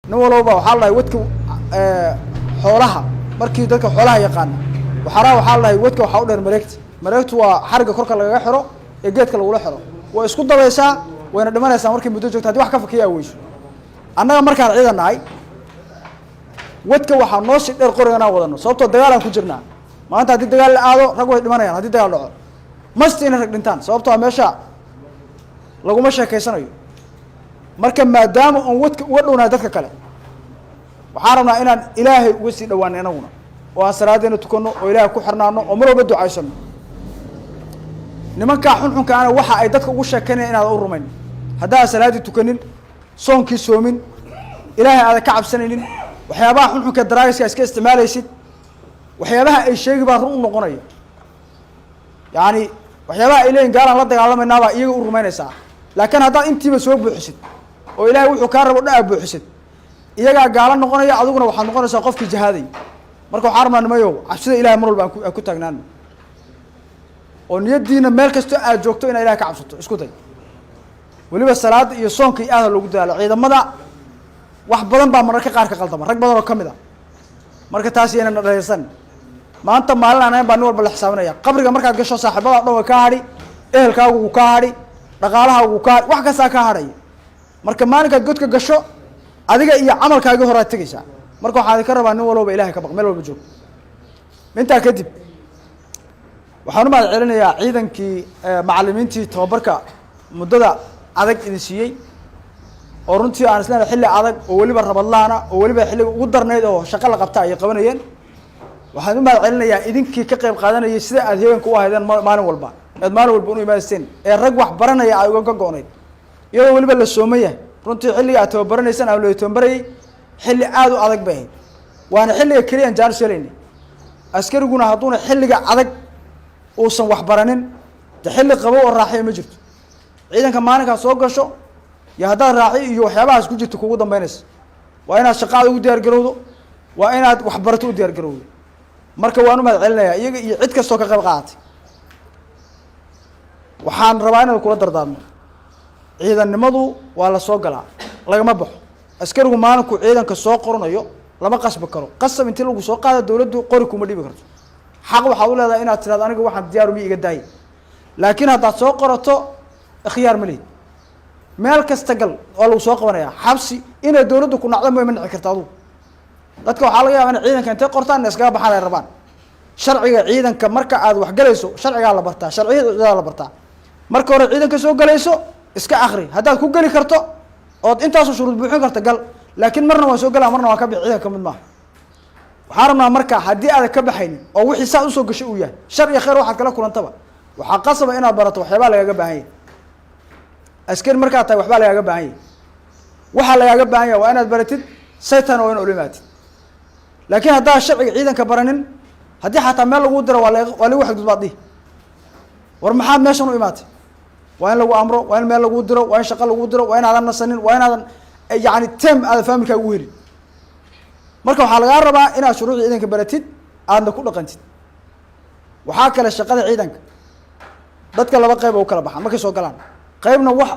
نولوبا waxaa la wadka xoolaha markii dadka xoolaha yaqaan waxaa la wadka waxa u dheer mareegtu waa xariga korka laga xiro ee geedka lagu xiro way isku dabaysaa wayna dhimanaysaa markii muddo joogto hadii wax ka fakiya weyso annaga markaan ciidanahay wadka waxa noo si dheer qorayna wadano sababtoo dagaal aan ku jirnaa maanta hadii dagaal la aado rag way dhimanayaan hadii dagaal dhaco masti in rag dhintaan sababtoo meesha laguma sheekeysanayo marka maadaama aan wadka uga dhowna dadka kale waxaan rabnaa inaan ilaahay uga sii dhawaan inaguna oo aan salaadeena tukano oo ilaahay ku xirnaano oo mar walba ducaysano nimanka xunxunka ana waxa ay dadka ugu sheekanayaan inaad u rumayn hadaa salaadi tukanin soonkii soomin ilaahay aad ka cabsanaynin waxyaabaha xunxunka daraagiska iska isticmaalaysid waxyaabaha ay sheegi baa run u noqonaya yaani waxyaabaha ay leeyihiin gaalan la dagaalamayna baa iyaga u rumaynaysaa laakiin hadaa intiiba soo buuxisid oo ilaahay wuxuu ka rabo dhaa buuxisid iyaga gaala noqonaya adiguna waxa noqonaysaa qofkii jihaaday marka waxa armaan mayo cabsida ilaahay mar walba aan ku taagnaan oo niyadiina meel kasto aad joogto in ilaahay ka cabsato isku day waliba salaad iyo soonka aad loogu daalo ciidamada wax badan baa mararka qaar ka qaldama rag badan oo kamid ah marka taas yeena dhaysan maanta maalin aan baan walba la xisaabinaya qabriga marka gasho saaxiibada dhow ka hadhi ehelkaagu ka hadhi dhaqaalahaagu ka wax kasta ka hadhay marka maalinka godka gasho adiga iyo amalkaaga hore tagaysa marka waxa ka rabaa nin walba ilaahay ka baq meel walba joog inta kadib waxaan u mahad celinayaa ciidankii macallimiintii tababarka muddada adag idin siiyay oo runtii aan isla xilli adag oo waliba rabadlaana oo waliba xilli ugu darneed oo shaqo la qabta ay qabanayeen waxaan u mahad celinayaa idinkii ka qayb qaadanayay sida aad haweenka u ahaydeen maalin walba u imaasteen ee rag wax baranaya ay uga go'oonay iyadoo waliba la soomaya runtii xilliga aad tababaranaysan aan loo tababarayay xilli aad u adag bay waana xilliga kaliya aan jaar saleeyay askariguna haduuna xilliga adag uusan wax baranin xilli qabo oo raaxay ma jirto ciidanka maalinka soo gasho ya hadaa raaxay iyo waxyaabahaas ku jirto kugu dambeynaysa waa inaad shaqada u diyaar garowdo waa inaad wax barato u diyaar garowdo marka waan u mahad celinayaa iyaga iyo cid kasta oo ka qayb qaadatay waxaan rabaa inaan kula dardaarmo ciidannimadu waa la soo galaa lagama baxo askarigu maalinku ciidanka soo qoranayo lama qasbi karo qasab intii lagu soo qaado dawladdu qori kuma dhibi karto xaq waxa uu leedahay inaad tiraado aniga waxaan diyaar u iga daay laakiin hadaad soo qorato ikhtiyaar ma leeyahay meel kasta gal oo lagu soo qabanaya xabsi inay dawladdu ku nacdo ma manci kartaa adu dadka waxa laga yaabaa in ciidanka intay qortaan iskaga baxaan ay rabaan sharciga ciidanka marka aad wax galayso sharciga la bartaa sharciga la bartaa marka hore ciidanka soo galayso iska akhri hadaad ku gali karto oo intaas shuruud buuxin karto gal laakiin marna waa soo galaa marna waa ka bixi ciidanka mid ma waxaan rabnaa marka hadii aad ka baxaynin oo wixii saa u soo gashay uu yahay sharci khayr waxa kala kulantaba waxa qasaba inaad barato waxyaabo lagaga baahan yahay askari marka tahay waxba lagaga baahan yahay waxa lagaga baahan yahay waa inaad baratid saytan oo in ulimaatid laakiin hadaa sharciga ciidanka baranin hadii xataa meel lagu diro waa lagu xadgudub baadi war maxaad meeshan u imaatay waa in lagu amro waa in meel lagu diro waa in shaqo lagu diro waa in aadan nasanin waa in aadan yaani team aad familka ugu heli marka waxa laga rabaa inaad shuruucda ciidanka baratid aadna ku dhaqantid waxa kale shaqada ciidanka dadka laba qayb oo kala baxan markay soo galaan qaybna wax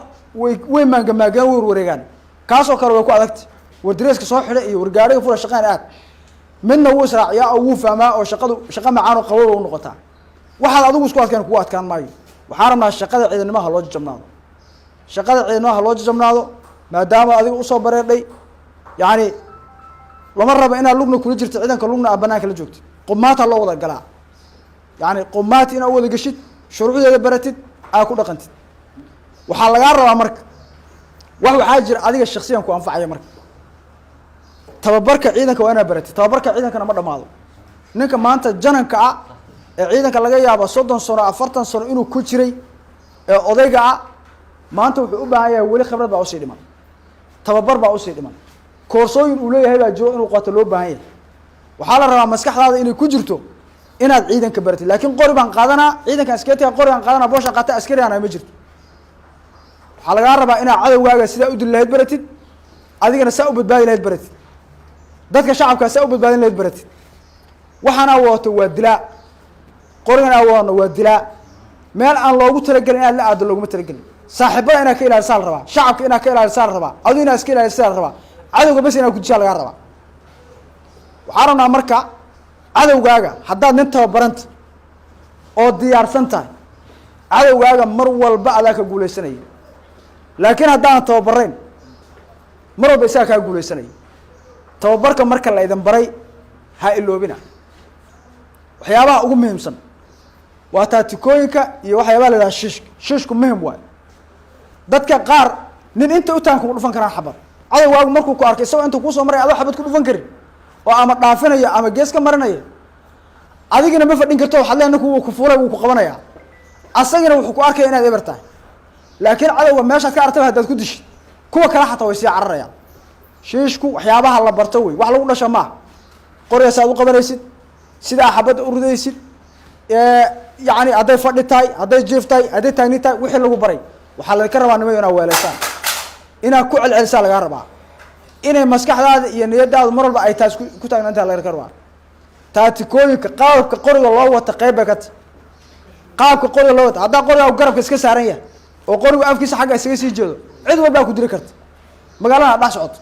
way maangamaageen wareegaan kaasoo kale way ku adagtay wardireeska soo xidhay iyo wargaariga fura shaqaan aad midna wuu israaciyaa oo wuu fahmaa oo shaqo macaan oo qabow u noqotaa waxaad adigu isku adkaan kugu adkaan maayo waxaan rabnaa shaqada ciidamada loo jajabnaado shaqada ciidamada loo jajabnaado maadaama adigu u soo bareedhay yaani lama rabo inaad lugna kula jirto ciidanka lugna banaanka la joogto qumaata loo wada galaa yaani qumaat inaad wada gashid shuruucdeeda baratid aad ku dhaqantid waxa laga rabaa marka waxa jira adiga shakhsiyan ku anfacaya marka tababarka ciidanka waa inaad baratid tababarka ciidankana ma dhamaado ninka maanta jananka ah ee ciidanka laga yaabo 30 sano 40 sano inuu ku jiray ee odayga ah maanta wuxuu u baahan yahay wali khibrad baa u sii dhiman tababar baa u sii dhiman koorsooyin uu leeyahay baa jiro inuu qaato loo baahan yahay waxa la rabaa maskaxdaada inay ku jirto inaad ciidanka baratid laakiin qori baan qaadanaa ciidanka askariga qori aan qaadanaa boosha qaata askari aan ma jirto waxa laga rabaa inaad cadawgaaga sida u dilahayd baratid adigana saa u badbaadi lahayd baratid dadka shacabka saa u badbaadin lahayd baratid waxana wato waa dilaa qorigana waa dilaa meel aan loogu talagalin inaad la aado looguma talagalin saaxiibada inaad ka ilaalisaa la rabaa shacabka inaad ka ilaalisaa la rabaa aduu inaad iska ilaalisaa la rabaa cadowga bas inaad kudishaa lagaa rabaa waxaa rabnaa marka cadowgaaga haddaad nin tababaranta oo diyaarsan tahay cadowgaaga mar walba adaa ka guuleysanaya laakiin haddaanan tababarayn mar walba isaga kaa guuleysanaya tababarka marka la idin baray ha iloobina waxyaabaha ugu muhiimsan waa taatikooyinka iyo waxyaabaha la yidhaha shiishku muhim waayo dadka qaar nin inta utaan kuma dhufan karaan xabad cadowgaagu markuu ku arkay isagoo inta kuusoo maraya adoo xabad ku dhufan karin oo ama dhaafinaya ama gees ka marinaya adigina ma fadhin karto waxaad leedahay ninku wuu ku fuulay wuu ku qabanayaa asagina wuxuu ku arkaya inaad eber tahay laakiin cadowga meeshaad ka artaba haddaad ku dishid kuwa kale xataa way sii cararayaan shiishku waxyaabaha la barto wey wax lagu dhasha maaha qoriga saad u qabanaysid sidaa xabadda u ridaysid yacni hadday fadhi tahay hadday jiif tahay hadday taagni tahay wixii lagu baray waxaa laga rabaa nimayo inaad weeleysaan inaad ku celcelisaa lagaa rabaa inay maskaxdaada iyo niyadaadu mar walba ay taas ku taagnaantaha laga rabaa taatikooyinka qaabka qoriga loo wata qeyb bay ka tahay qaabka qoriga loo wata haddaa qoriga garabka iska saaran yahay oo qorigu afkiisa xagga isaga sii jeedo cid walbaa ku dili karta magaalada dhex socoto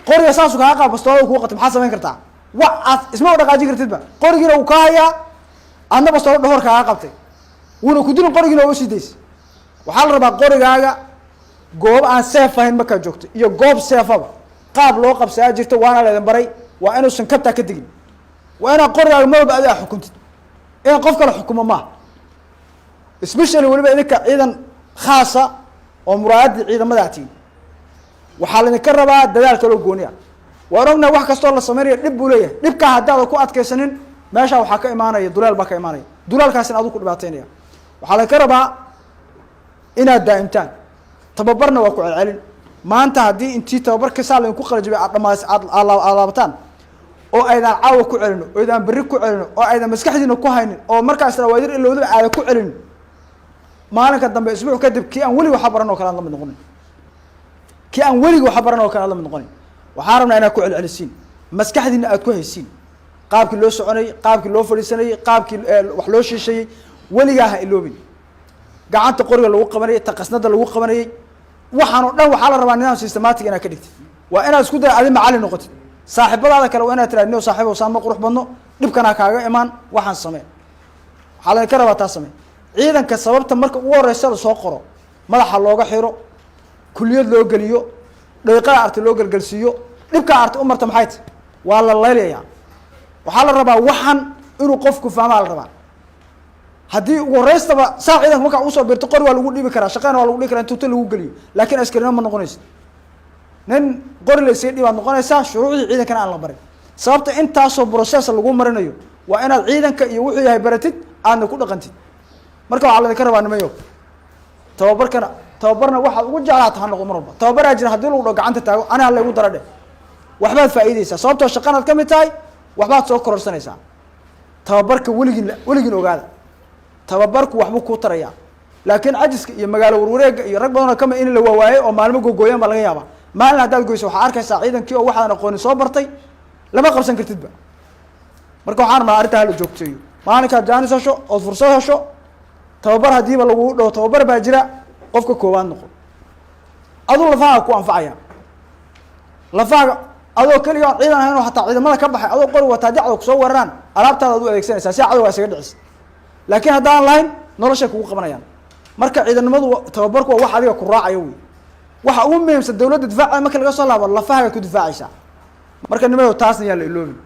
qoriga saasu kaa qaab bastoolada kuu qata maxaad samayn kartaa wa aad isma u dhaqaajin kartidba qorigiina uu kaa hayaa adna bastoolo dhahor kaaga qabtay wuuna ku dilin qorigiina waa usii daysa waxaa la rabaa qorigaaga goob aan seef ahayn markaa joogto iyo goob seefaba qaab loo qabsaa jirto waana leedan baray waa inuusan kabtaa ka digin waa inaad qorigaaga marwalba adi a xukuntid inaan qof kale xukumo maaha especially weliba idinka ciidan khaasa oo muraayadii ciidamada atiin waxaa laydinka rabaa dadaal kaloo gooni ah waan ognaha wax kastoo la sameynaya dhib buu leeyahay dhibkaa haddaadan ku adkaysanin meeshaa waxaa ka imaanaya dulaal baa ka imaanaya dulaalkaasina aduu ku dhibaateynaya waxaa laydinka rabaa inaad daa'imtaan tababarna waa ku celcelin maanta haddii intii tababarka saa laydinku qalajibay aad dhamaas aad laabataan oo aydaan caawa ku celino oo aydaan berri ku celino oo aydan maskaxdiina ku haynin oo markaasna waadir ilowdaba aada ku celin maalinka dambe isbuuc kadib kii aan welig waxa baran oo kale aan la mid noqonin kii aan welig waxa baran oo kale aan la mid noqonin waxaa rabnaa inaad ku celcelisiin maskaxdiina aad ku haysiin qaabkii loo soconayey qaabkii loo fadhiisanayey qaabkii wax loo shiishayey weligaa ha iloobin gacanta qoriga lagu qabanayey taqasnada lagu qabanayey waxaan oo dhan waxaa la rabaa nidaam systematic inaad ka dhigtid waa inaad isku daya adi macallin noqotid saaxiibadaada kale waa inaad tiraad nio saaxiibow saan ma qurux badno dhibkanaa kaaga imaan waxaan samee waxaa laydinka rabaa taa samee ciidanka sababta marka ugu horeysa la soo qoro madaxa looga xiro kuliyad loo geliyo dhaqiiqada arti loo gelgelsiiyo dhibkaa arti u marta maxay tahy waa la laylayaa waxaa la rabaa waxan inuu qofku fahmaa la rabaa haddii ugu horeystaba saa ciidanka markaa usoo birto qori waa lagu dhibi karaa shaqeena waa lagu dhibi karaa in tuuta lagu geliyo laakiin askarina ma noqonaysa nin qori laysaga dhibaad noqonaysaa shuruucdii ciidankana aan la barin sababta intaasoo process lagu marinayo waa inaad ciidanka iyo wuxuu yahay baratid aadna ku dhaqantid marka waxaa laydinka rabaa nimayo tababarna waxaad ugu jeclaata ha noqo mar walba tababaraa jira haddii lagu dhao gacanta taago aniha laygu dara dheh waxbaad faa'iideysaa sababtoo shaqanaad ka mid tahay waxbaad soo kororsanaysaa tababarka weligiin ogaada tababarku waxbuu kuu tarayaa laakiin cajiska iyo magaalo warwareega iyo rag badanoo kamid in la waawaayey oo maalmo googooyaan baa laga yaabaa maalin haddaad goyso waxaa arkaysaa ciidankii oo waxaadan aqoonin soo bartay lama qabsan kartidba marka waxaan rabnaa arrintaa hala joogteeyo maalinkaad jaanis hesho ood fursad hesho tababar haddiiba lagu dhaho tababar baa jira qofka koowaad noqon aduu lafahaaga ku anfacaya lafahaaga adoo keliga on ciidan ahayn oo hataa ciidamada ka baxay adoo qori wataa dacda kusoo weeraraan alaabtaada ad u adeegsanaysaa si cadowgaa isaga dhicisa laakiin haddaan lahayn noloshay kugu qabanayaan marka ciidannimadu tababarku waa wax adiga ku raacaya wey waxa ugu muhiimsan dawladda difaaceeda marka laga soo laabo lafahaaga ku difaacaysaa marka nimayo taasna yaa la iloobin